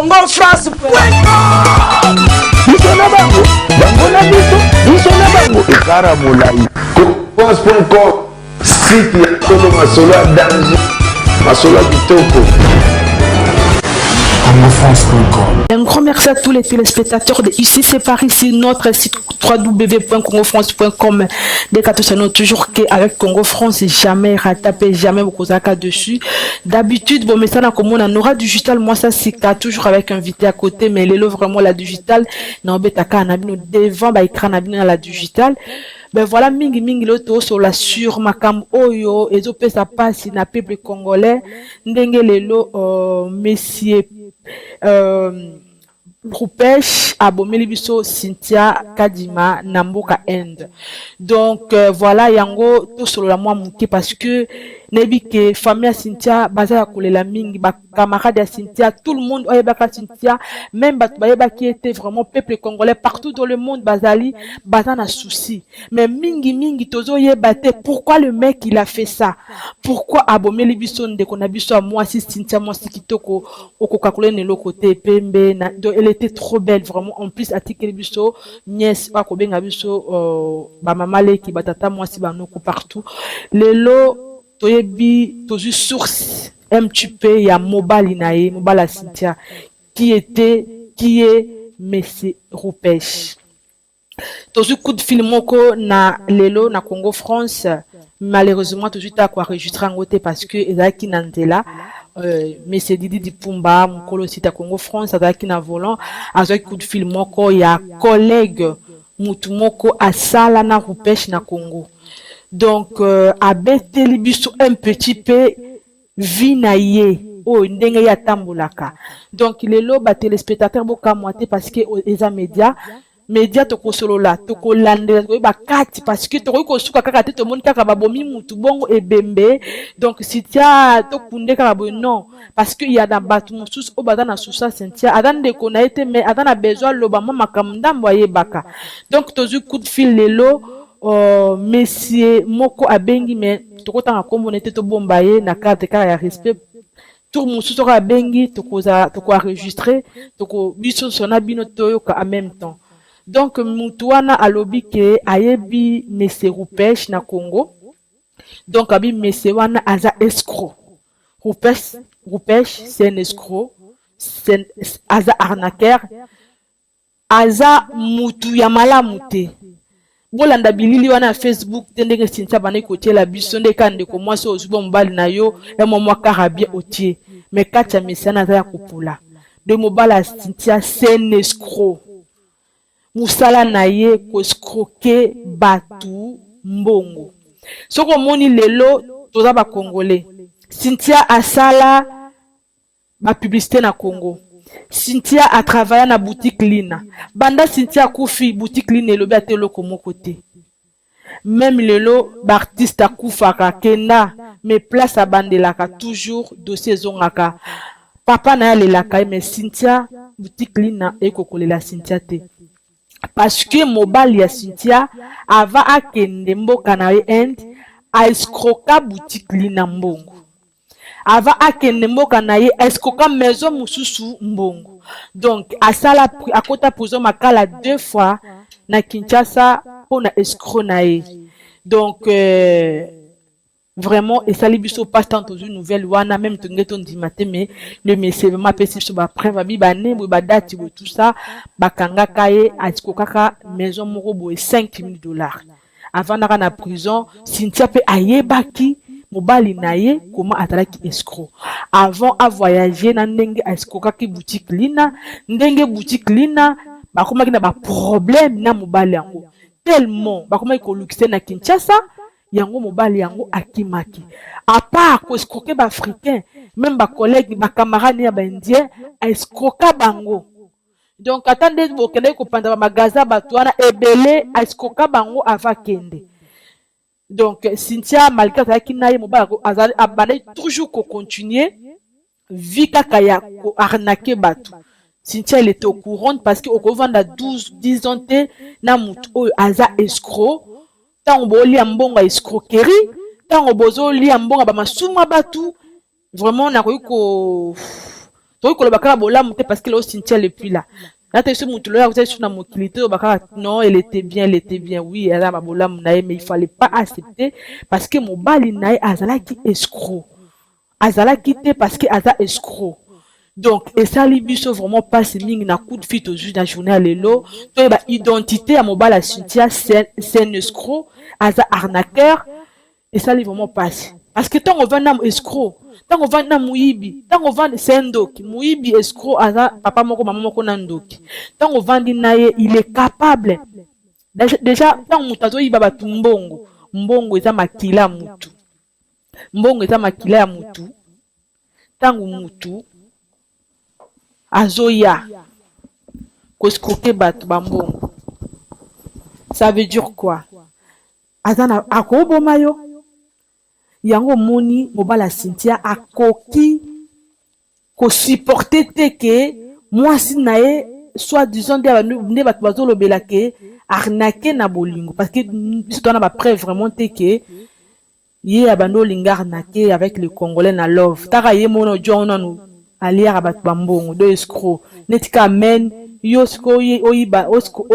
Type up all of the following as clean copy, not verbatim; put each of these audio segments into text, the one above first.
congofrance.com. Bisona bango, bango na biso, bisona bango ekara molai. France.com, site ya Kolo Masolo à danger, Masolo Kitoko. Un grand merci à tous les téléspectateurs de Ici c'est Paris, c'est notre site www.congofrance.com. Dès qu'à tout ça, nous toujours qu'avec Congo France, jamais rattrapé, jamais beaucoup de dessus. D'habitude, bon, mais ça, comme on aura du digital, moi, ça, c'est toujours avec un invité à côté, mais les lots vraiment la digital, non, betaka, on a mis devant, bah, écran, on a mis la digital. Ben voilà, mingi l'auto sur la sur makam oyo, et zo ça passe, na peuple congolais, ndenge lelo, messieurs, Rupesh abomeli biso Cynthia Kadima Namboka End. Donc voilà yango tout solo la moi muke parce que nebi que famille Cynthia baza ya kolela mingi ba camarade ya Cynthia tout le monde oyebaka Cynthia même bat bayeba qui était vraiment peuple congolais partout dans le monde bazali baza na souci mais mingi tozo yebate pourquoi le mec il a fait ça, pourquoi abomeli biso ndeko na biso moi si Cynthia moi si kitoko okokakule ne lo côté pembe na elle était trop belle vraiment en plus atikeli biso nièce ba ko benga biso ba mama leki batata moi si banoko partout lelo toyebi tozu source un petit peu ya mobile nae mobile Cynthia qui est Messi Rupesh. Tozu coup de film moko na lelo na Congo France malheureusement tozu ta ko enregistrer ngote parce que ezaki na nzela mais c'est Didi Dipumba mukolo sita Congo France ezaki na volant azaki coup de film moko ya collègue mutu moko asala na Rupesh na Congo. Donc abeteli biso un petit peu vinaye oh ndenge ya tambolaka. Donc lelo ba téléspectateur boka moité parce que eza média to kosolola to kolande ba kati parce que to ko suka kaka te to moni kaka babomi mutu bongo ebembe. Donc Cynthia to kunde kaka bo non parce que il y a dans batu musus o bada na susa Cynthia adan de kona été mais adan a besoin loba mama kamndambo yebaka. Donc tozu coup de fil lelo Monsieur moko abengi mais tokota na kombo nete to bombaye na carte car ya respect tout mon sous abengi toko enregistrer toko biso sona bino toyoka en même temps. Donc mutuana alobi ke ayebi Monsieur Rupesh na Congo. Donc abi Monsieur wana aza escroc. Rupesh c'est un escroc, c'est aza arnaqueur, aza mutu ya malamu te. Bolanda bilili wana Facebook tendenge Cynthia bana kotie la biso nde kande ko moi so ozubo mbali na yo e mo karabie otie mais kacha mesana za kopula de mobala Cynthia c'est un escroc musala na ye ko escroquer batu mbongo soko moni lelo toza ba congolais Cynthia asala ba publicité na Congo. Cynthia a travaillé na boutique Lina. Banda Cynthia Koufi boutique Lina et le batelo comme côté. Même lelo l'artiste a Koufaka Kenda mais place à bandelaka toujours dossier zongaka. Papa na le laka mais Cynthia boutique Lina et kokole la Cynthia te. Parce que mobile ya Cynthia ava akende mboka na end a escroquer boutique Lina mbongo. Ava akende mboka na ye escroquer maison mususu mbongo. Donc asala akota prison makala 2 fois na Kinshasa pour na escroc na ye. Donc vraiment et ça libiso passe tant aux nouvelles wana même tongeto ndimate mais le monsieur vraiment pesi so ba preuve bi ba nembo ba date tout ça bakanga kaye atikokaka maison moko boye $5,000 avant na na prison Cynthia pe ayebaki mobali naye comment atalaki escroc avant à voyager na ndenge escroquaki boutique Lina ndenge boutique Lina bakoma kina ba problème na mobali yango tellement bakoma ko luxe na Kinshasa yango mobali yango akimaki à part ko escroquer ba africain même ba collègue ba camarade ya ba indien escroquer bango. Donc attendez bo kende ko panda ba magaza batwana ebele escroquer bango avant kende. Donc Cynthia malgré ça qui naïe mobile abandonné toujours ko continuer vika kaya ko arnaquer batu. Cynthia elle était au courant parce que au couvent da 10 ans na mutu o aza escroc tant boli ambonga escroquerie tant bozo li ambonga ba masuma batu vraiment na ko to ko bakara bolamu te parce que le Cynthia le puis là là tu ce mutu là vous êtes sur na mokilité bakara non elle était bien oui elle a bolamu nae mais il fallait pas accepter parce que mobali nae azalaki escroc azalaki te parce que aza escroc. Donc, et ça, les biso vraiment pas ming na coup de fit au juge la journée à l'élo. Donc, bah, identité à mobile à Cynthia, c'est un escroc, aza arnaqueur, et ça, les vraiment passe. Parce que tant on va nam escroc, tant on va nam mouibi, tant on va c'est un doki, mouibi escroc, aza papa moko, maman moko nandoki. Tant on va naye, il est capable. Déjà, tant on mutato ibaba tumbongo, mbongo eza makila mutu. Mbongo eza makila ya mutu. Tant mutu, azoya koskroke bato bambongo. Ça veut dire quoi? Azana akoboma yo yango moni mobala Cynthia akoki ko supporter te ke mwasi nae soit disant de bato bazolobela ke arnaquer na bolingo parce que biso tona ba preuve vraiment te ke ye abando linga arnaquer avec le Congolais na love taka ye mono jona no aliara bat bambongo de escroc netika men yo sko oyiba osko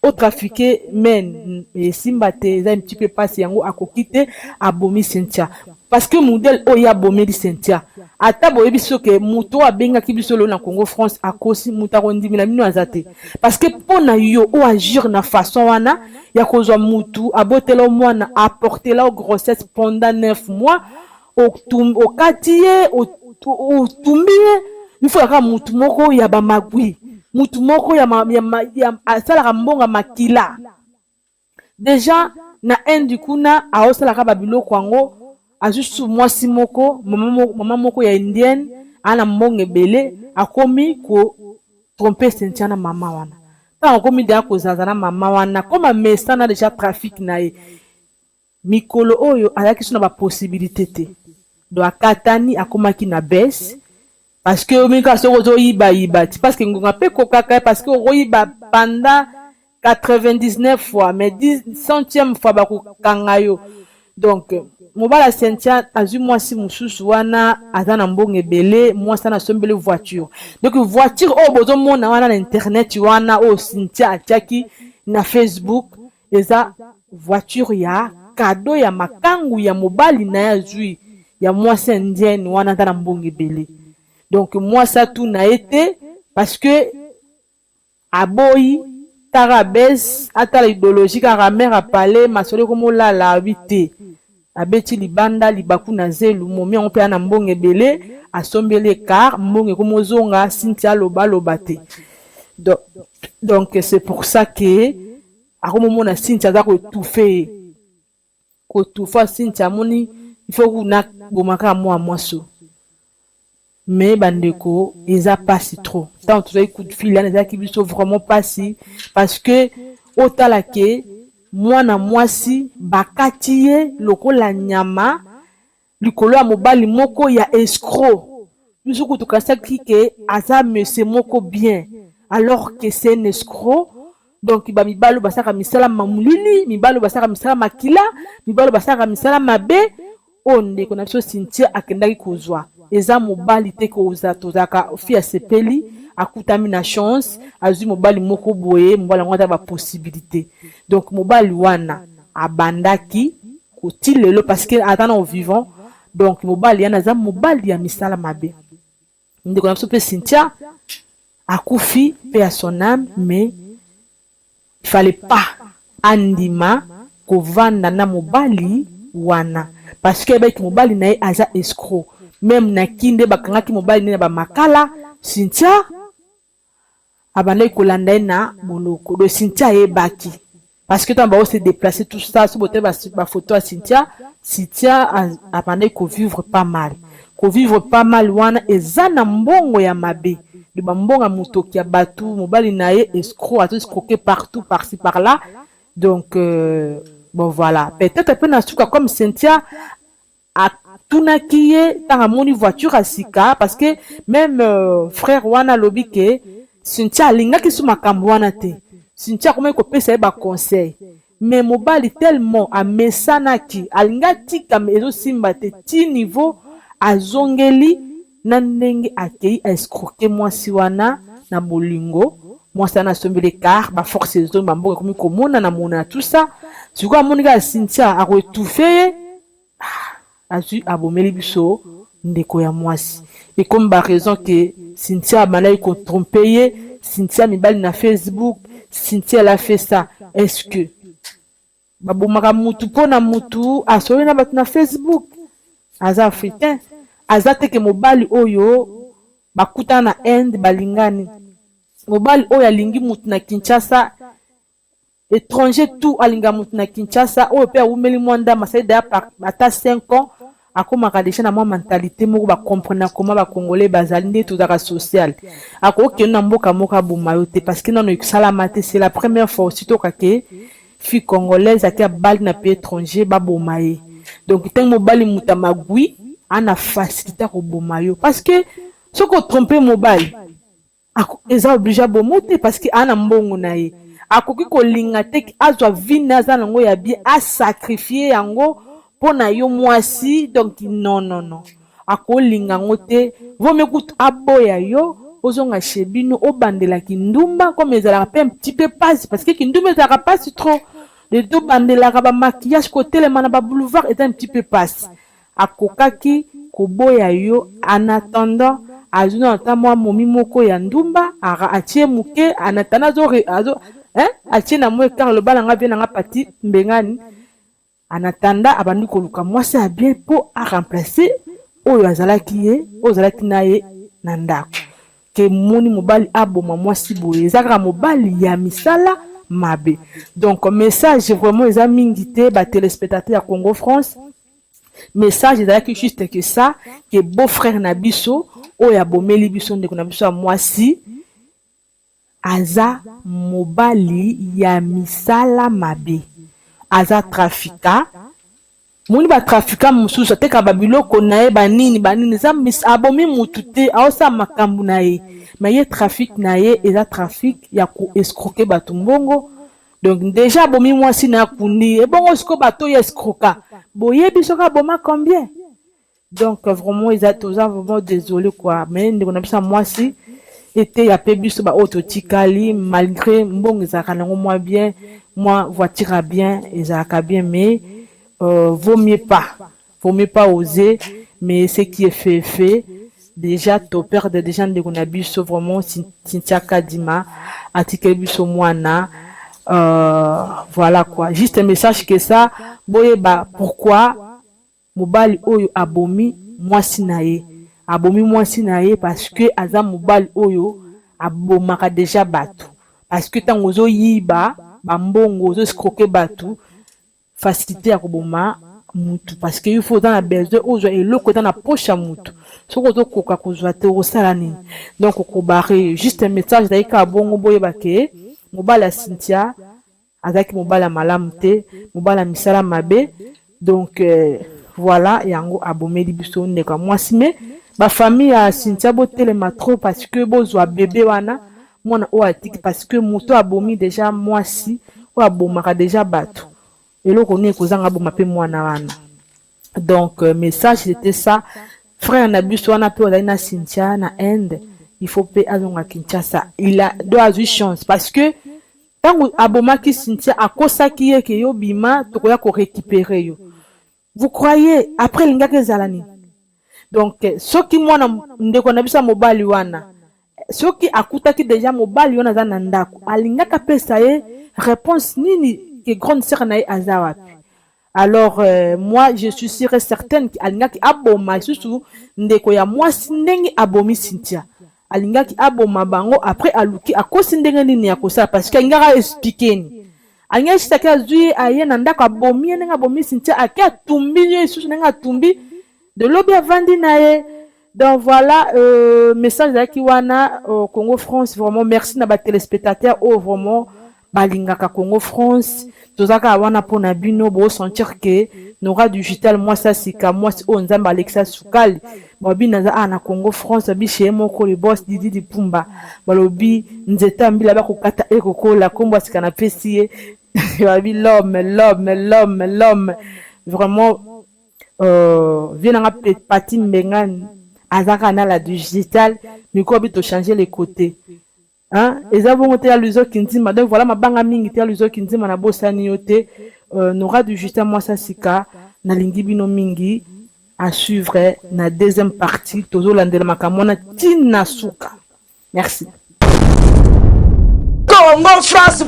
o trafiqué men et simbate za un petit peu passé yango akokite abomi Cynthia parce que modèle oya abomi di Cynthia ata boyebi soke muto abenga kibiso lo na Congo France akosi mutako ndimila mino azate parce que pona yo o agir na façon wana ya kozwa mutu abotela mwana apporter la grossesse pendant 9 mois au katiye au tumbie il faut ka mutu moko ya ba magui mutu moko ya asala mbonga makila déjà na du kuna aosala ka babilo kwango ajusu mwasi moko mama moko ya indienne ana mbonge bele akomi ko tromper Cynthia na mama wana ta akomi dia ko zazana mama wana comme mesa na déjà trafic na ye mikolo oyo alaki suna ba possibilité te do akatani akomaki na baisse parce que mika soko yiba parce que ngonga pe kokaka parce que oyiba pendant 99 fois mais 100e fois ba kokangayo donc mobala Cynthia azu mwasi mususu wana azana mbonge belé mwasi na sombele voiture donc voiture o bozo mona wana na internet wana o Cynthia atiaki na Facebook eza voiture ya cadeau ya makangu ya mobali na ya zui ya mwasi indienne wana na mbonge belé. Donc moi ça tout n'a été parce que aboyi tarabes ata l'idéologie car mère a parlé masole comme la habité abeti libanda libaku na zelu momi on peut na mbonge belé asombele car mbonge comme zonga Cynthia lobate donc c'est pour ça que à un moment na Cynthia za ko toufa Cynthia moni il faut qu'on a bomaka moi so mais bandeko eza pas trop tant tu as coup de fil là les qui sont vraiment pas si parce que otala ke mwana mwasi bakatiye lokola nyama likolo ya mobali moko ya escroc biso ko tukasa ke aza monsieur moko bien alors que c'est un escroc donc ba mibalo basaka misala mamulili mibalo basaka misala makila mibalo basaka misala mabe onde kona biso Cynthia akendaki kozwa eza mobali te ko tozaka fia sepeli akutami na chance azu mobali moko boye mobali ngota ba possibilité donc mobali wana abandaki kotilelo parce que atana au vivant donc mobali yana za mobali ya misala mabe ndeko na biso Cynthia akufi pe à son âme mais il fallait pas andima kovanda na mobali wana parce que avec mobali na aza escroc même na kinde bakangaki mobali na ba makala Cynthia abandai kolanda na boloko do Cynthia ebaki parce que tamba se déplacer tout ça sur bote ba photo à Cynthia abandai ko vivre pas mal wana ezana mbongo ya mabe de bambonga mutoki ya batu mobali na escroc a tout escroqué partout par-ci par-là donc bon voilà peut-être peu na suka comme Cynthia a tunakiye tanga moni voiture à sika parce que même frère wana lobike Cynthia linga ki suma kamwana te Cynthia comment ko pesa ba conseil mais mobali tellement a mesana ki alinga tika ezo simba te ti niveau azongeli na ndenge akei a escroquer mwasi wana na bolingo. Mwasi wana asombeli car ba force ezo bamboka komi komona na mona tout ça. Siko amonika Cynthia akoetufe ye azui abomeli biso ndeko ya mwasi. Et comme ba raison que Cynthia malai ko tromper ye, Cynthia mibali na Facebook, Cynthia elle a fait ça. Est-ce que babomaka mutu pona mutu asoli na batu na Facebook aza africain aza teke mobali oyo bakuta na Inde balingani mobali oyo alingi mutu na Kinshasa étranger tout alinga mutu na Kinshasa oyo pe awumeli mwanda masai da ata 5 ans akomaka déjà na mwa mentalité moko ba comprendre comment ba congolais bazali nde tozaka social akoki na mboka moka bomayo te parce que non ekosala te c'est la première fois aussi tokake fille congolaise a bali na pays étranger ba bomaye donc tant mobali muta magui ana facilité ko bomayo parce que ce qu'on tromper mobile eza obligé bomote parce que ana mbongo na ye akoki ko linga te azwa vina za nango ya bien a sacrifier yango pona yo mwasi donc non ako linga ngote vome kutu aboya yo ozonga chebino obandela kindumba comme ezala un petit peu passe parce que kindumba ezala pas trop les deux bandela ba maquillage côté le mana ba boulevard est un petit peu passe akokaki koboya yo en attendant azuna tamwa momi moko ya ndumba ara atie muke anatana azo atie na mo car le balanga bien nga pati mbengani anatanda abandi koluka mwasi a bien po a remplacer oyo azalaki ye ozalaki na ye na ndako ke moni mobali aboma mwasi boye ezaka mobali ya misala mabe. Donc message vraiment eza mingi te ba téléspectateurs ya Congo France message ezalaki juste que ça que beau frère na biso oyo abomeli biso ndeko na biso ya mwasi aza mobali ya misala mabe aza trafika moni ba trafika mususu ateka babiloko na ye banini za abomi mutu te aosa makambu na ye mais ye trafic na ye eza trafic ya ko escroquer bato mbongo donc déjà abomi mwasi na kundi et bongo siko bato ya escroquer boye biso ka boma combien donc vraiment ils a vraiment désolé quoi mais ndeko na bisa mwasi était ya pe biso ba autotikali malgré mbongo ezaka nango moi bien moi voiture a bien ezaka bien mais vaut mieux pas oser mais ce qui est fait déjà to perdre des gens de konabiso vraiment Cynthia Kadima article biso mwana voilà quoi juste un message que ça boyeba pourquoi mobali oyo abomi mwasi na ye parce que aza mobali oyo abomaka déjà batu parce que tango zo yiba bambongo zo escroquer batu facilité à koboma mutu parce que il faut dans la besoin ozwa eloko dans la poche ya mutu soko zo koka kozwa te osala nini donc okobare juste un message daika bongo boyeba ke mobala Cynthia azaki mobala malamu te mobala misala mabe donc voilà yango abomeli biso ndeka mwasi me ba famille ya Cynthia botelema trop parce que bozwa bébé wana mwana o atiki parce que mutu abomi déjà mwasi o abomaka déjà bato eloko ne kozanga boma pe mwana wana donc message c'était ça frère na biso wana pe ozali na Cynthia na Inde il faut pe azonga Kinshasa il a doit avoir chance parce que tango abomaki Cynthia akosaki ye ke yo bima tokoya ko récupérer yo vous croyez après lingaka ezalani donc soki mwana ndeko na biso mobali wana soki akutaki déjà mobali wana za na ndako alingaka pesa ye réponse nini que grande sœur naï azawapi alors moi je suis sûre et certaine qu'alingaki aboma susu ndeko ya mwasi ndenge abomi Cynthia alingaki aboma bango après aluki akosi ndenge nini ya kosala parce que alingaka expliquer ni alingaki sitaki azui aye na ndako abomi ndenge abomi Cynthia ake atumbi ye susu ndenge atumbi de lobi avandi na ye donc voilà message zaki wana Congo France vraiment merci na ba téléspectateurs vraiment balingaka Congo France tozaka wana pona bino bo sentir que Nora digital moi ça sika moi o nzamba Alexa Sukali bobina za na Congo France bi chez moko le boss Didi Pumba balobi nzeta mbila ba kokata ekokola kombo sika na pesi babi l'homme vraiment vient nga pati mbengani azaka na la digital miko bito changer les côtés hein eza bongo te ya luzo kindima donc voilà mabanga mingi te ya luzo kindima na bosani yote n'aura du juste moi ça sika na lingi bino mingi à suivre na deuxième partie tozo landela makamona tina suka merci Congo France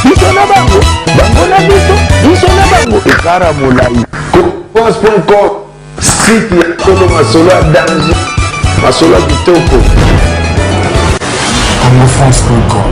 biso na bango bango na biso na bango ekara molai Congo.com site ya kolo masolo ya danger masolo ya kitoko CongoFrance.com